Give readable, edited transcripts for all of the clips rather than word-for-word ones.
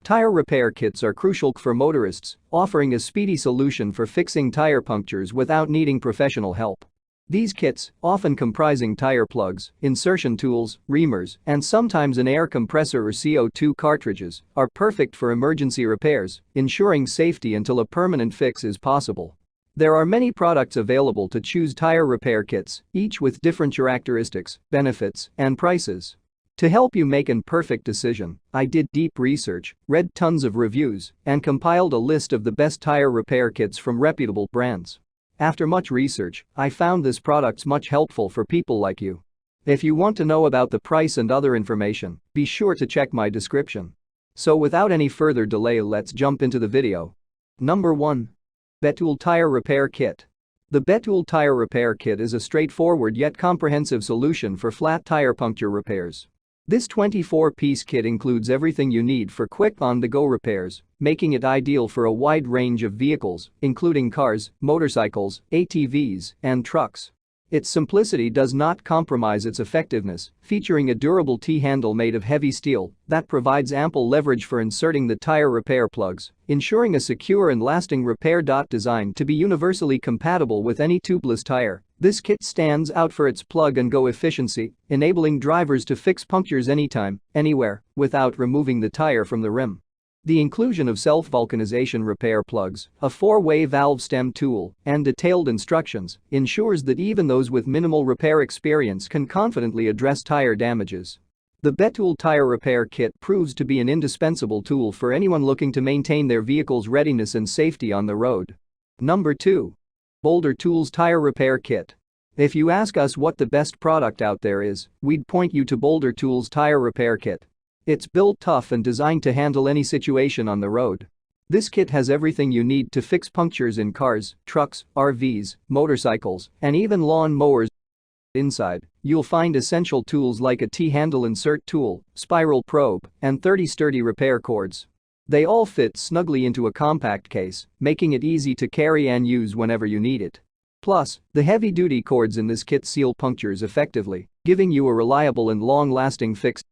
Tire repair kits are crucial for motorists, offering a speedy solution for fixing tire punctures without needing professional help. These kits, often comprising tire plugs, insertion tools, reamers, and sometimes an air compressor or CO2 cartridges, are perfect for emergency repairs, ensuring safety until a permanent fix is possible. There are many products available to choose tire repair kits, each with different characteristics, benefits, and prices. To help you make an perfect decision, I did deep research, read tons of reviews, and compiled a list of the best tire repair kits from reputable brands. After much research, I found this products much helpful for people like you. If you want to know about the price and other information, be sure to check my description. So without any further delay, let's jump into the video. Number 1. BETOOLL Tire Repair Kit. The BETOOLL Tire Repair Kit is a straightforward yet comprehensive solution for flat tire puncture repairs. This 24-piece kit includes everything you need for quick on-the-go repairs, making it ideal for a wide range of vehicles, including cars, motorcycles, ATVs, and trucks. Its simplicity does not compromise its effectiveness, featuring a durable T-handle made of heavy steel that provides ample leverage for inserting the tire repair plugs, ensuring a secure and lasting repair. Designed to be universally compatible with any tubeless tire, this kit stands out for its plug-and-go efficiency, enabling drivers to fix punctures anytime, anywhere, without removing the tire from the rim. The inclusion of self-vulcanization repair plugs, a 4-way valve stem tool, and detailed instructions ensures that even those with minimal repair experience can confidently address tire damages. The BETOOLL Tire Repair Kit proves to be an indispensable tool for anyone looking to maintain their vehicle's readiness and safety on the road. Number 2. Boulder Tools Tire Repair Kit. If you ask us what the best product out there is, we'd point you to Boulder Tools Tire Repair Kit. It's built tough and designed to handle any situation on the road. This kit has everything you need to fix punctures in cars, trucks, RVs, motorcycles, and even lawn mowers. Inside, you'll find essential tools like a T-handle insert tool, spiral probe, and 30 sturdy repair cords. They all fit snugly into a compact case, making it easy to carry and use whenever you need it. Plus, the heavy-duty cords in this kit seal punctures effectively, giving you a reliable and long-lasting fix.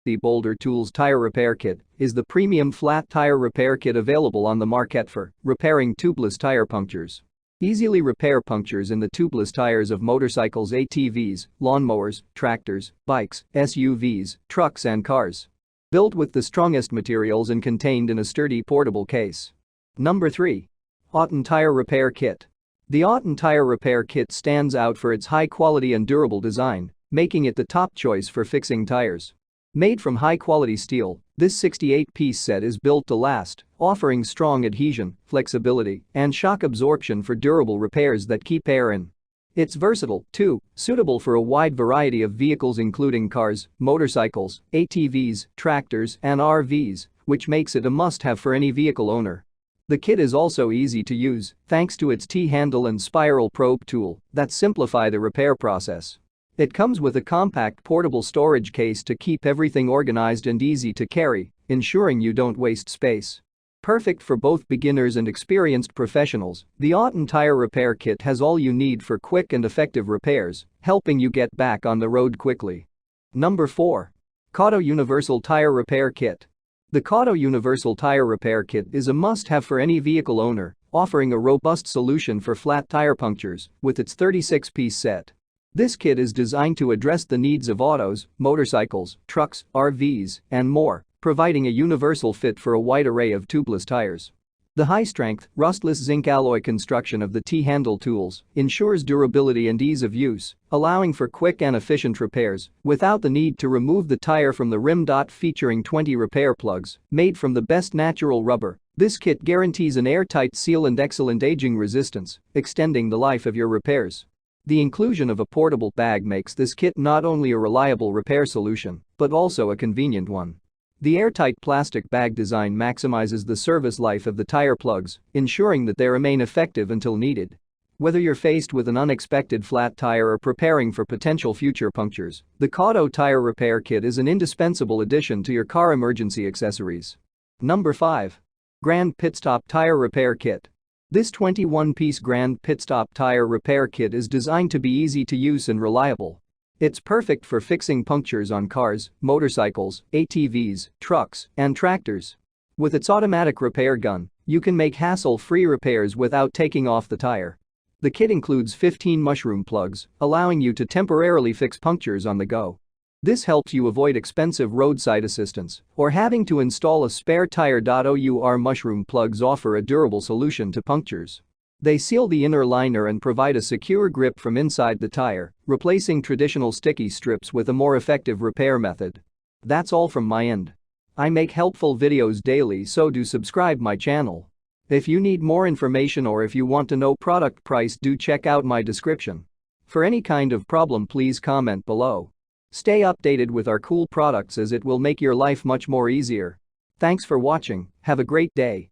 The Boulder Tools Tire Repair Kit is the premium flat tire repair kit available on the market for repairing tubeless tire punctures. Easily repair punctures in the tubeless tires of motorcycles, ATVs, lawnmowers, tractors, bikes, SUVs, trucks and cars. Built with the strongest materials and contained in a sturdy portable case. Number 3. Auton Tire Repair Kit. The Auton Tire Repair Kit stands out for its high quality and durable design, making it the top choice for fixing tires. Made from high-quality steel, this 68-piece set is built to last, offering strong adhesion, flexibility, and shock absorption for durable repairs that keep air in. It's versatile, too, suitable for a wide variety of vehicles including cars, motorcycles, ATVs, tractors, and RVs, which makes it a must-have for any vehicle owner. The kit is also easy to use, thanks to its T-handle and spiral probe tool that simplify the repair process. It comes with a compact portable storage case to keep everything organized and easy to carry, ensuring you don't waste space. Perfect for both beginners and experienced professionals, the Auton Tire Repair Kit has all you need for quick and effective repairs, helping you get back on the road quickly. Number 4. Cotto Universal Tire Repair Kit. The Cotto Universal Tire Repair Kit is a must-have for any vehicle owner, offering a robust solution for flat tire punctures with its 36-piece set. This kit is designed to address the needs of autos, motorcycles, trucks, RVs, and more, providing a universal fit for a wide array of tubeless tires. The high-strength, rustless zinc alloy construction of the T-handle tools ensures durability and ease of use, allowing for quick and efficient repairs without the need to remove the tire from the rim. Featuring 20 repair plugs made from the best natural rubber, this kit guarantees an airtight seal and excellent aging resistance, extending the life of your repairs. The inclusion of a portable bag makes this kit not only a reliable repair solution, but also a convenient one. The airtight plastic bag design maximizes the service life of the tire plugs, ensuring that they remain effective until needed. Whether you're faced with an unexpected flat tire or preparing for potential future punctures, the Cotto Tire Repair Kit is an indispensable addition to your car emergency accessories. Number 5. Grand PITSTOP Tire Repair Kit. This 21-piece Grand PITSTOP Tire Repair Kit is designed to be easy to use and reliable. It's perfect for fixing punctures on cars, motorcycles, ATVs, trucks, and tractors. With its automatic repair gun, you can make hassle-free repairs without taking off the tire. The kit includes 15 mushroom plugs, allowing you to temporarily fix punctures on the go. This helps you avoid expensive roadside assistance or having to install a spare tire. Our mushroom plugs offer a durable solution to punctures. They seal the inner liner and provide a secure grip from inside the tire, replacing traditional sticky strips with a more effective repair method. That's all from my end. I make helpful videos daily, so do subscribe my channel. If you need more information or if you want to know product price, do check out my description. For any kind of problem, please comment below. Stay updated with our cool products as it will make your life much more easier. Thanks for watching, have a great day.